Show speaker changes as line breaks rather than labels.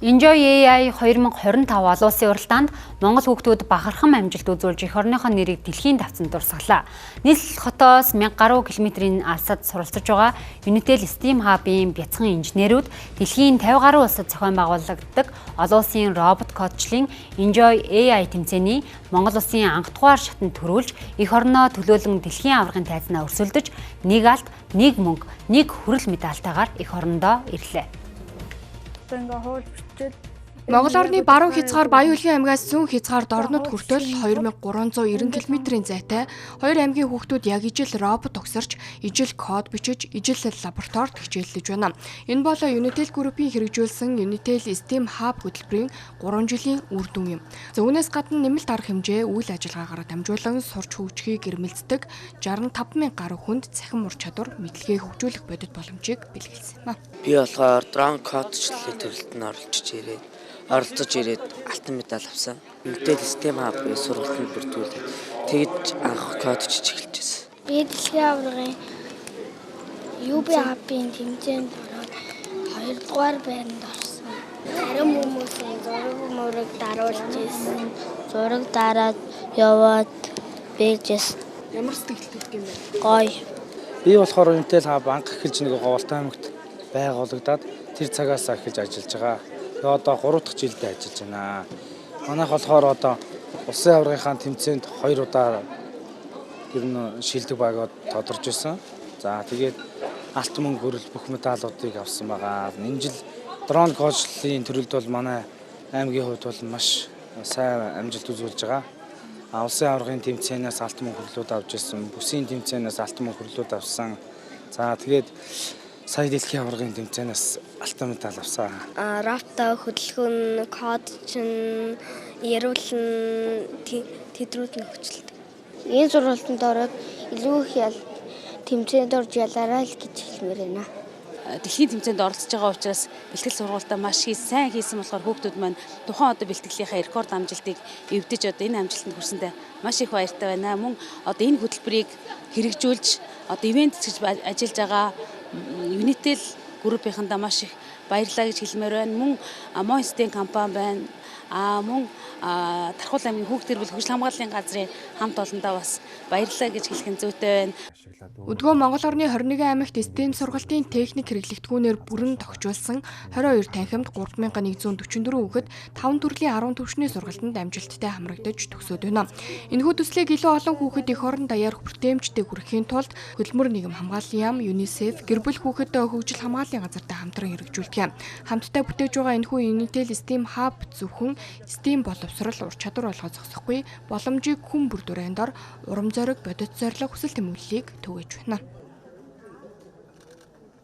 Enjoy AI 2025 олон улсын уралдаанд Монгол хүүхдүүд бахархам амжилт үзүүлж эх орныхоо нэрийг дэлхийн тавцанд дурсгалаа. Нийслэл хотоос 1000 гаруй километрийн алсад суралцж байгаа Unitel STEAM Hub-ийн бяцхан инженерүүд дэлхийн 50 гаруй улсад зохион байгуулагддаг олон улсын робот кодчлын Enjoy AI тэмцээний Монгол улсын анхдугаар шатанд төрүүлж эх орноо төлөөлөн дэлхийн аваргын тайзнаа өрсөлдөж нэг алт, нэг мөнгө, нэг хүрэл медальтайгаар эх орондоо ирлээ.
Монгол орны баруун хязгаар Баян-Улгийн аймгаас зүүн хязгаар Дорнод хүртэл 2390 км-ийн зайтай 2 аймгийн хүүхдүүд яг ижил робот угсарч, ижил код бичиж, ижил лабораторид хичээллэж байна. Энэ бол Unitel Group-ийн хэрэгжүүлсэн Unitel STEAM Hub хөтөлбөрийн 3 жилийн үр дүн юм. Үүнээс гадна нэмэлт арга хэмжээ үйл ажиллагаагаар дамжуулан сурч хөгжихийг эрмэлздэг 65,000 гаруй хүнд цахим ур чадвар мэдлэгээ хөгжүүлэх бодит боломжийг бэлгэлсэн юм.
Би болохоор дрон кодчлалын төрөлд нь оролцож ирээд алтан медаль авсан. Unitel STEAM Hub-ийн сургалтанд бүртгүүлээд тэгж анх код чиж эхэлжсэн.
Би дэлхийн аваргын UB Hub-ийн тэмцээнд ороод 2 дугаар байранд орсон. Зарим хүмүүсийн зураг даруулж ирсэн. Зураг дараад яваад бийжсэн.
Ямар сэтгэл төрөх юм бэ?
Гоё.
Би болохоор Unitel Hub анх эхэлж нэг Голтой аймагт байгуулагдаад тэр цагаас эхэлж ажиллаж байгаа. Одоо 3 дахь жилдээ ажиллаж байна. Манайх болохоор одоо улсын аваргынхаа тэмцээнд 2 удаа ер нь шилдэг багууд тодорж байсан. За тэгээд алт мөнгө хүрэл бүх медалуудыг авсан байгаа. Энэ жил дрон кодчлалын төрөлд бол манай аймгийн хувьд бол маш сайн амжилт үзүүлж байгаа. Улсын аваргын тэмцээнээс алт мөнгө хүрлүүд авч ирсэн. Бүсийн тэмцээнээс алт мөнгө хүрлүүд авсан. За тэгээд сая дэлхийн аваргын тэмцээнээс алтан медаль авсан.
Рафта хөдөлгөөн, код чин яруулан тэдрүүд нь хөчлөлт. Энэ сургалтанд ороод илүү их тэмцээнд орж ялаарай л гэж хэлмээр байна.
Дэлхийн тэмцээнд оролцож байгаа учраас бэлтгэл сургалтаа маш сайн хийсэн болохоор хүүхдүүд маань тухайн одоо бэлтгэлийнхаа рекорд амжилтыг эвдэж одоо энэ амжилтанд хүрсэндээ маш их баяртай байна. Мөн одоо энэ хөтөлбөрийг хэрэгжүүлж одоо ивент гэж ажиллаж байгаа Unitel Group-ийнхандаа маш их баярлалаа гэж хэлмээр байна. Мөн Monster компани байна. Мөн Тархуул аймгийн хүүхдэр бүл хөгжил хамгааллын газрын хамт олондоо бас баярлалаа гэж хэлэх зүйтэй байна.
Өдгөө Монгол орны 21 аймагт STEAM сургалтын техник хэрэглэгдэхүүнээр бүрэн тохижуулсан 22 танхимд 3144 хүүхэд 5 төрлийн 10 төвшний сургалтанд амжилттай хамрагдаж төгсөөд байна. Энэхүү төслийг илүү олон хүүхэд эх орон даяар хүртээмжтэй хүрэхийн тулд хөдөлмөр нийгэм хамгааллын яам, UNICEF, гэр бүл хүүхэд хөгжил хамгааллын газартай хамтран хэрэгжүүлдэг. Хамтдаа бүтээж байгаа энэхүү Unitel STEAM Hub зөвхөн STEAM боловсрал ур чадвар болгоо зогсохгүй боломжийг хүн бүр дүрэндор урам зориг бодит зорилго хүсэл тэмүүллийг түгэж байна.